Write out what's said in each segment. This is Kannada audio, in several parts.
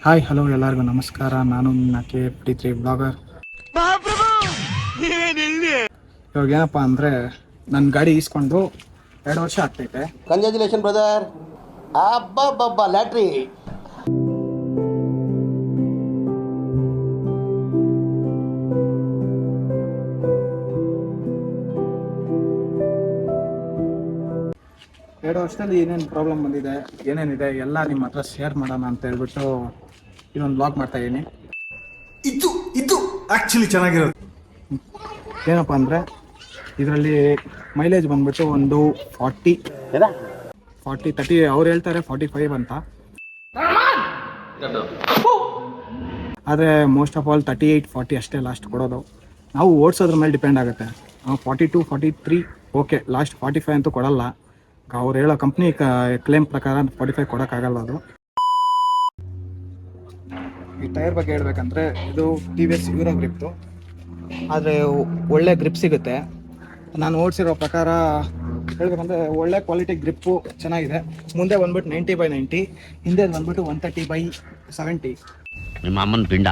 ಹಾಯ್ ಹಲೋ ಎಲ್ಲರಿಗೂ ನಮಸ್ಕಾರ. ನಾನು ನನ್ನ KFT3 ಬ್ಲಾಗರ್. ಇವಾಗ ಏನಪ್ಪ ಅಂದರೆ ನನ್ನ ಗಾಡಿ ಈಸ್ಕೊಂಡು 2 ವರ್ಷ ಆಗ್ತೈತೆ. Congratulation brother. ಅಬ್ಬಬ್ಬಬ್ಬ ಲ್ಯಾಟ್ರಿ. ಎರಡು ವರ್ಷದಲ್ಲಿ ಏನೇನು ಪ್ರಾಬ್ಲಮ್ ಬಂದಿದೆ, ಏನೇನಿದೆ ಎಲ್ಲ ನಿಮ್ಮ ಹತ್ರ ಶೇರ್ ಮಾಡೋಣ ಅಂತ ಹೇಳ್ಬಿಟ್ಟು ಇದೊಂದು ಬ್ಲಾಗ್ ಮಾಡ್ತಾ ಇದ್ದೀನಿ. ಇದು ಆಕ್ಚುಲಿ ಚೆನ್ನಾಗಿರೋದು. ಏನಪ್ಪ ಅಂದರೆ ಇದರಲ್ಲಿ ಮೈಲೇಜ್ ಬಂದ್ಬಿಟ್ಟು ಒಂದು 40 30, ಅವ್ರು ಹೇಳ್ತಾರೆ 45 ಅಂತ. ಆದರೆ ಮೋಸ್ಟ್ ಆಫ್ ಆಲ್ 38-40 ಅಷ್ಟೇ ಲಾಸ್ಟ್ ಕೊಡೋದು. ನಾವು ಓಡಿಸೋದ್ರ ಮೇಲೆ ಡಿಪೆಂಡ್ ಆಗುತ್ತೆ. 42-43 ಓಕೆ, ಲಾಸ್ಟ್ 45 ಅಂತೂ ಕೊಡಲ್ಲ. ಅವ್ರು ಹೇಳೋ ಕಂಪ್ನಿ ಕ್ಲೇಮ್ ಪ್ರಕಾರ 45 ಕೊಡೋಕ್ಕಾಗಲ್ಲ. ಅದು ಈ ಟೈರ್ ಬಗ್ಗೆ ಹೇಳ್ಬೇಕಂದ್ರೆ ಇದು TVS ಯೂರೋ ಗ್ರಿಪ್ತು, ಆದರೆ ಒಳ್ಳೆ ಗ್ರಿಪ್ ಸಿಗುತ್ತೆ. ನಾನು ಓಡಿಸಿರೋ ಪ್ರಕಾರ ಹೇಳ್ಬೇಕಂದ್ರೆ ಒಳ್ಳೆ ಕ್ವಾಲಿಟಿ ಗ್ರಿಪ್ಪು ಚೆನ್ನಾಗಿದೆ. ಮುಂದೆ ಬಂದ್ಬಿಟ್ಟು 90/90, ಹಿಂದೆ ಬಂದ್ಬಿಟ್ಟು 130/70. ನಿಮ್ಮ ಅಮ್ಮನ ಪಿಂಡ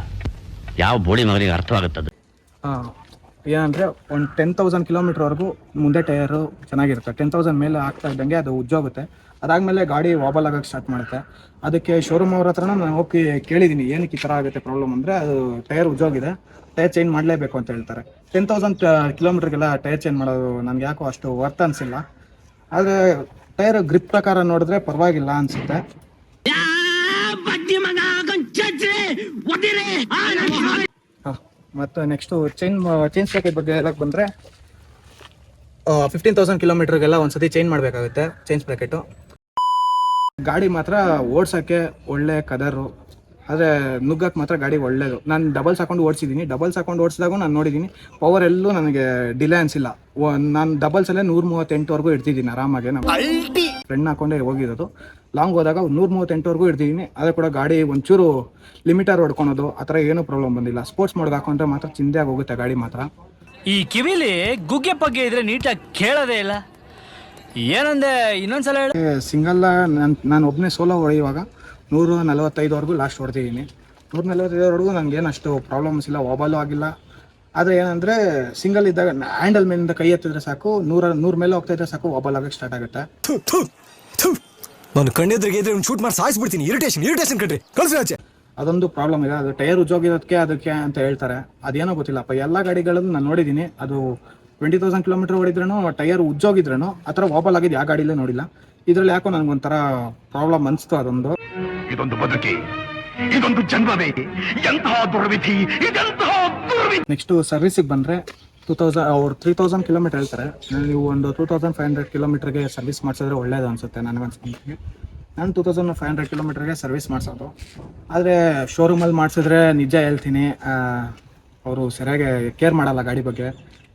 ಯಾವ ಬೋಳಿ ಮಗನಿಗೆ ಅರ್ಥವಾಗುತ್ತದೆ. ಏನಂದರೆ ಒಂದು 10,000 ಕಿಲೋಮೀಟ್ರ್ವರೆಗೂ ಮುಂದೆ ಟೈರು ಚೆನ್ನಾಗಿರುತ್ತೆ. 10,000 ಮೇಲೆ ಆಗ್ತಾ ಇದ್ದಂಗೆ ಅದು ಉಜ್ಜೋಗುತ್ತೆ. ಅದಾದಮೇಲೆ ಗಾಡಿ ವಾಬಲ್ ಆಗೋಕ್ಕೆ ಸ್ಟಾರ್ಟ್ ಮಾಡುತ್ತೆ. ಅದಕ್ಕೆ ಶೋರೂಮ್ ಅವ್ರ ಹತ್ರನ ನಾನು ಹೋಗಿ ಕೇಳಿದ್ದೀನಿ ಏನಕ್ಕೆ ಈ ಥರ ಆಗುತ್ತೆ ಪ್ರಾಬ್ಲಮ್ ಅಂದರೆ, ಅದು ಟೈರ್ ಉಜ್ಜೋಗಿದೆ, ಟೈರ್ ಚೇಂಜ್ ಮಾಡಲೇಬೇಕು ಅಂತ ಹೇಳ್ತಾರೆ. 10,000 ಕಿಲೋಮೀಟ್ರಿಗೆಲ್ಲ ಟೈರ್ ಚೇಂಜ್ ಮಾಡೋದು ನನಗೆ ಯಾಕೋ ಅಷ್ಟು ವರ್ತ್ ಅನಿಸಿಲ್ಲ. ಆದರೆ ಟೈರ್ ಗ್ರಿಪ್ ಪ್ರಕಾರ ನೋಡಿದ್ರೆ ಪರವಾಗಿಲ್ಲ ಅನಿಸುತ್ತೆ. ಮತ್ತು ನೆಕ್ಸ್ಟು ಚೇಂಜ್ ಪ್ಯಾಕೇಜ್ ಬಗ್ಗೆ ಹೇಳಕ್ಕೆ ಬಂದರೆ 15,000 ಕಿಲೋಮೀಟ್ರಿಗೆಲ್ಲ ಒಂದ್ಸತಿ ಚೇಂಜ್ ಮಾಡಬೇಕಾಗುತ್ತೆ ಚೇಂಜ್ ಪ್ಯಾಕೆಟು. ಗಾಡಿ ಮಾತ್ರ ಓಡ್ಸೋಕ್ಕೆ ಒಳ್ಳೆ ಕದರು, ಆದರೆ ನುಗ್ಗಕ್ಕೆ ಮಾತ್ರ ಗಾಡಿ ಒಳ್ಳೇದು. ನಾನು ಡಬಲ್ಸ್ ಹಾಕೊಂಡು ಓಡಿಸಿದ್ದೀನಿ. ಡಬಲ್ಸ್ ಹಾಕೊಂಡು ಓಡಿಸಿದಾಗೂ ನಾನು ನೋಡಿದ್ದೀನಿ ಪವರ್ ಎಲ್ಲೂ ನನಗೆ ಡಿಲೇ ಅನಿಸಿಲ್ಲ. ನಾನು ಡಬಲ್ಸಲ್ಲೇ 138ವರೆಗೂ ಇಡ್ತಿದ್ದೀನಿ ಆರಾಮಾಗಿ. ನಾನು ಫ್ರೆಂಡ್ ಹಾಕೊಂಡೇ ಹೋಗಿರೋದು. ಲಾಂಗ್ ಹೋದಾಗ 138ವರೆಗೂ ಇಡ್ತಿದ್ದೀನಿ. ಅದೇ ಕೂಡ ಗಾಡಿ ಒಂಚೂರು ಲಿಮಿಟರ್ ಹೊಡ್ಕೊಳೋದು ಆ ಥರ ಏನೂ ಪ್ರಾಬ್ಲಮ್ ಬಂದಿಲ್ಲ. ಸ್ಪೋರ್ಟ್ಸ್ ಮೋಡ್ಗೆ ಹಾಕೊಂಡ್ರೆ ಮಾತ್ರ ಚಿಂತೆಯಾಗಿ ಹೋಗುತ್ತೆ ಗಾಡಿ ಮಾತ್ರ. ಈ ಕಿವಿಲಿ ಗುಗ್ಗೆ ಪಗ್ಗೆ ಇದ್ರೆ ನೀಟಾಗಿ ಕೇಳೋದೇ ಇಲ್ಲ. ಏನಂದೆ ಇನ್ನೊಂದ್ಸಲ ಹೇಳಿ. ಸಿಂಗಲ್ ನಾನು ಒಬ್ಬನೇ ಸೋಲೋ ಹೊಡೆಯುವಾಗ 145ವರೆಗೂ ಲಾಸ್ಟ್ ಹೊಡೆದಿದ್ದೀನಿ. 145ವರೆಗೂ ನನಗೇನು ಅಷ್ಟು ಪ್ರಾಬ್ಲಮ್ಸ್ ಇಲ್ಲ, ವಾಬಲು ಆಗಿಲ್ಲ. ಆದರೆ ಏನಂದರೆ ಸಿಂಗಲ್ ಇದ್ದಾಗ ಹ್ಯಾಂಡಲ್ ಮೇಲಿಂದ ಕೈ ಎತ್ತಿದ್ರೆ ಸಾಕು, 100 ಮೇಲೆ ಹೋಗ್ತಾ ಇದ್ರೆ ಸಾಕು ವಾಬಲ್ ಆಗೋಕ್ಕೆ ಸ್ಟಾರ್ಟ್ ಆಗುತ್ತೆ. ನಾನು ಕಣ್ಣೆದ್ರಿಗೆ ಇದ್ರೆ ಶೂಟ್ ಮಾಡಿ ಸಾಯಿಸ್ಬಿಡ್ತೀನಿ. ಇರಿಟೇಷನ್ ಕಟ್ರಿ ಕಳ್ಸಿ ಆಚೆ. ಅದೊಂದು ಪ್ರಾಬ್ಲಮ್ ಇದೆ. ಅದು ಟೈರ್ ಉಜ್ಜೋಗಿರೋದಕ್ಕೆ ಅದಕ್ಕೆ ಅಂತ ಹೇಳ್ತಾರೆ. ಅದೇನೋ ಗೊತ್ತಿಲ್ಲಪ್ಪ. ಎಲ್ಲ ಗಾಡಿಗಳನ್ನು ನಾನು ನೋಡಿದ್ದೀನಿ, ಅದು 20,000 ಕಿಲೋಮೀಟರ್ ಹೊಡಿದ್ರೂ ಟೈರ್ ಉಜ್ಜೋಗಿದ್ರೂ ಆ ಥರ ವಾಬಲ್ ಆಗಿದ್ದು ಯಾವ ಗಾಡಿಲೇ ನೋಡಿಲ್ಲ. ಇದರಲ್ಲಿ ಯಾಕೋ ನನಗೊಂಥರ ಪ್ರಾಬ್ಲಮ್ ಅನಿಸ್ತು. ಅದೊಂದು ಇದೊಂದು ಬದುಕಿ, ಇದೊಂದು ಜನ್ಮವೇ, ಎಂತಹ ದುರ್ವಿಧಿ, ಇದೆಂತಹ ದುರ್ವಿಧಿ. ನೆಕ್ಸ್ಟು ಸರ್ವಿಸಿಗೆ ಬಂದರೆ 2000 ಅವ್ರು 3,000 ಕಿಲೋಮೀಟರ್ ಹೇಳ್ತಾರೆ. ನೀವು ಒಂದು 2,500 ಕಿಲೋಮೀಟ್ರಿಗೆ ಸರ್ವಿಸ್ ಮಾಡಿಸಿದ್ರೆ ಒಳ್ಳೇದು ಅನಿಸುತ್ತೆ ನನಗನ್ಸ್ಕೊಂಡ್ರೆ. ನಾನು 2,500 ಕಿಲೋಮೀಟ್ರಿಗೆ ಸರ್ವಿಸ್ ಮಾಡಿಸೋದು. ಆದರೆ ಶೋರೂಮಲ್ಲಿ ಮಾಡಿಸಿದ್ರೆ ನಿಜ ಹೇಳ್ತೀನಿ, ಅವರು ಸರಿಯಾಗಿ ಕೇರ್ ಮಾಡಲ್ಲ ಗಾಡಿ ಬಗ್ಗೆ.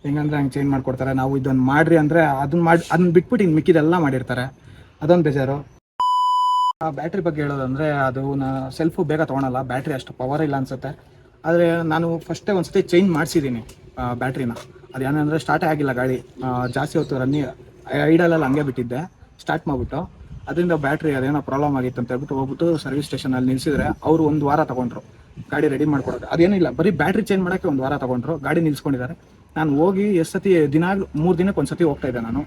ಹೆಂಗಂದ್ರೆ ಹಂಗೆ ಚೇಂಜ್ ಮಾಡಿಕೊಡ್ತಾರೆ. ನಾವು ಇದನ್ನು ಮಾಡಿರಿ ಅಂದರೆ ಅದನ್ನ ಬಿಟ್ಬಿಟ್ಟು ಇನ್ನು ಮಿಕ್ಕಿದೆಲ್ಲ ಮಾಡಿರ್ತಾರೆ. ಅದೊಂದು ಬೇಜಾರು. ಬ್ಯಾಟ್ರಿ ಬಗ್ಗೆ ಹೇಳೋದಂದರೆ ಅದು ಸೆಲ್ಫು ಬೇಗ ತೊಗೊಳಲ್ಲ, ಬ್ಯಾಟ್ರಿ ಅಷ್ಟು ಪವರ್ ಇಲ್ಲ ಅನಿಸುತ್ತೆ. ಆದರೆ ನಾನು ಫಸ್ಟೇ ಒಂದು ಸತಿ ಚೇಂಜ್ ಮಾಡಿಸಿದ್ದೀನಿ ಬ್ಯಾಟ್ರಿನ. ಅದೇನಂದರೆ ಸ್ಟಾರ್ಟೇ ಆಗಿಲ್ಲ ಗಾಡಿ. ಜಾಸ್ತಿ ಹೊತ್ತು ರನ್ನಿಂಗ್ ಐಡಲಲ್ಲಿ ಹಂಗೆ ಬಿಟ್ಟಿದ್ದೆ. ಸ್ಟಾರ್ಟ್ ಮಾಡಿಬಿಟ್ಟು ಅದರಿಂದ ಬ್ಯಾಟ್ರಿ ಅದೇನೋ ಪ್ರಾಬ್ಲಮ್ ಆಗಿತ್ತು ಅಂತ ಹೇಳ್ಬಿಟ್ಟು ಹೋಗ್ಬಿಟ್ಟು ಸರ್ವಿಸ್ ಸ್ಟೇಷನಲ್ಲಿ ನಿಲ್ಲಿಸಿದ್ರೆ ಅವರು 1 ವಾರ ತೊಗೊಂಡ್ರು ಗಾಡಿ ರೆಡಿ ಮಾಡ್ಕೊಡೋದು. ಅದೇನಿಲ್ಲ, ಬರೀ ಬ್ಯಾಟ್ರಿ ಚೇಂಜ್ ಮಾಡೋಕ್ಕೆ 1 ವಾರ ತೊಗೊಂಡ್ರು. ಗಾಡಿ ನಿಲ್ಸ್ಕೊಂಡಿದ್ದಾರೆ. ನಾನು ಹೋಗಿ ಎಷ್ಟು ಸತಿ ದಿನಾಗಲೂ 3 ದಿನಕ್ಕೆ ಒಂದು ಸತಿ ಹೋಗ್ತಾ ಇದ್ದೆ ನಾನು.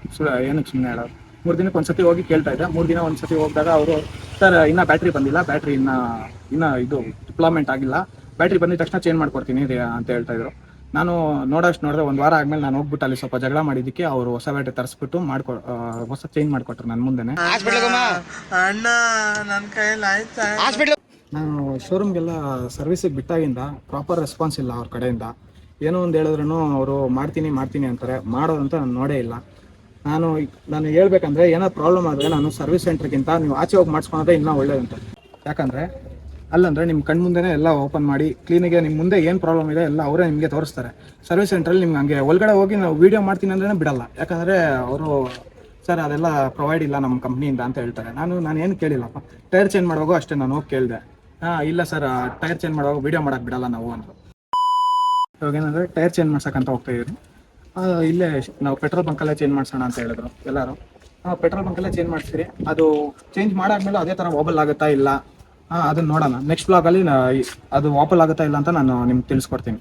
ಏನಕ್ಕೆ ಸುಮ್ಮನೆ ಹೇಳೋದು, 3 ದಿನಕ್ಕೆ ಒಂದು ಸತಿ ಹೋಗಿ ಕೇಳ್ತಾ ಇದ್ದೆ. 3 ದಿನ ಒಂದು ಸತಿ ಹೋಗಿದಾಗ ಅವರು ಸರ್ ಇನ್ನೂ ಬ್ಯಾಟ್ರಿ ಬಂದಿಲ್ಲ, ಬ್ಯಾಟ್ರಿ ಇನ್ನೂ ಇದು ಡಿಪ್ಲಾಯ್ಮೆಂಟ್ ಆಗಿಲ್ಲ, ಬ್ಯಾಟ್ರಿ ಬಂದಿದ ತಕ್ಷಣ ಚೇಂಜ್ ಮಾಡ್ಕೊಡ್ತೀನಿ ಅಂತ ಹೇಳ್ತಾಯಿದ್ರು. ನಾನು ನೋಡಿದ್ರೆ 1 ವಾರ ಆದಮೇಲೆ ನಾನು ಹೋಗ್ಬಿಟ್ಟು ಅಲ್ಲಿ ಸ್ವಲ್ಪ ಜಗಳ ಮಾಡಿದ್ದಕ್ಕೆ ಅವರು ಹೊಸ ಬ್ಯಾಟ್ರಿ ತರಿಸ್ಬಿಟ್ಟು ಹೊಸ ಚೇಂಜ್ ಮಾಡಿಕೊಟ್ರು ನನ್ನ ಮುಂದೆನೇ. ನಾನು ಶೋರೂಮ್ಗೆಲ್ಲ ಸರ್ವಿಸಿಗೆ ಬಿಟ್ಟಾಗಿಂದ ಪ್ರಾಪರ್ ರೆಸ್ಪಾನ್ಸ್ ಇಲ್ಲ ಅವ್ರ ಕಡೆಯಿಂದ. ಏನೋ ಒಂದು ಹೇಳಿದ್ರೂ ಅವರು ಮಾಡ್ತೀನಿ ಅಂತಾರೆ, ಮಾಡೋದಂತ ನಾನು ನೋಡೇ ಇಲ್ಲ. ನಾನು ಹೇಳ್ಬೇಕಂದ್ರೆ ಏನೋ ಪ್ರಾಬ್ಲಮ್ ಆದರೆ ನಾನು ಸರ್ವಿಸ್ ಸೆಂಟ್ರ್ಗಿಂತ ನೀವು ಆಚೆ ಹೋಗಿ ಮಾಡಿಸ್ಕೊಳೋದೇ ಇನ್ನೂ ಒಳ್ಳೇದಂತ. ಯಾಕಂದರೆ ಅಲ್ಲಂದರೆ ನಿಮ್ಮ ಕಣ್ಣು ಮುಂದೆನೇ ಎಲ್ಲ ಓಪನ್ ಮಾಡಿ ಕ್ಲೀನಿಗೆ ನಿಮ್ಮ ಮುಂದೆ ಏನು ಪ್ರಾಬ್ಲಮ್ ಇದೆ ಎಲ್ಲ ಅವರೇ ನಿಮಗೆ ತೋರಿಸ್ತಾರೆ. ಸರ್ವಿಸ್ ಸೆಂಟ್ರಲ್ಲಿ ನಿಮ್ಗೆ ಹಂಗೆ ಒಳಗಡೆ ಹೋಗಿ ನಾವು ವೀಡಿಯೋ ಮಾಡ್ತೀನಿ ಅಂದ್ರೆ ಬಿಡಲ್ಲ. ಯಾಕಂದರೆ ಅವರು ಸರ್ ಅದೆಲ್ಲ ಪ್ರೊವೈಡ್ ಇಲ್ಲ ನಮ್ಮ ಕಂಪ್ನಿಯಿಂದ ಅಂತ ಹೇಳ್ತಾರೆ. ನಾನು ಏನು ಕೇಳಿಲ್ಲಪ್ಪ. ಟೈರ್ ಚೇಂಜ್ ಮಾಡುವಾಗ ಅಷ್ಟೇ ನಾನು ಹೋಗಿ ಕೇಳಿದೆ. ಇಲ್ಲ ಸರ್ ಟೈರ್ ಚೇಂಜ್ ಮಾಡುವಾಗ ವೀಡಿಯೋ ಮಾಡೋಕ್ಕೆ ಬಿಡಲ್ಲ ನಾವು ಅಂತ. ಇವಾಗ ಏನಂದರೆ ಟೈರ್ ಚೇಂಜ್ ಮಾಡ್ಸೋಕ್ಕಂತ ಹೋಗ್ತಾಯಿದ್ರು. ಇಲ್ಲೇ ನಾವು ಪೆಟ್ರೋಲ್ ಬಂಕಲ್ಲೇ ಚೇಂಜ್ ಮಾಡಿಸೋಣ ಅಂತ ಹೇಳಿದ್ರು ಎಲ್ಲರೂ. ಪೆಟ್ರೋಲ್ ಬಂಕಲ್ಲೇ ಚೇಂಜ್ ಮಾಡಿಸ್ತೀರಿ, ಅದು ಚೇಂಜ್ ಮಾಡಾದ್ಮೇಲೆ ಅದೇ ಥರ ವಾಬಲ್ ಆಗುತ್ತಾ ಇಲ್ಲ ಹಾಂ ಅದನ್ನ ನೋಡೋಣ. ನೆಕ್ಸ್ಟ್ ಬ್ಲಾಗಲ್ಲಿ ಅದು ವಾಪಲ್ ಆಗುತ್ತಾ ಇಲ್ಲ ಅಂತ ನಾನು ನಿಮ್ಗೆ ತಿಳಿಸ್ಕೊಡ್ತೀನಿ.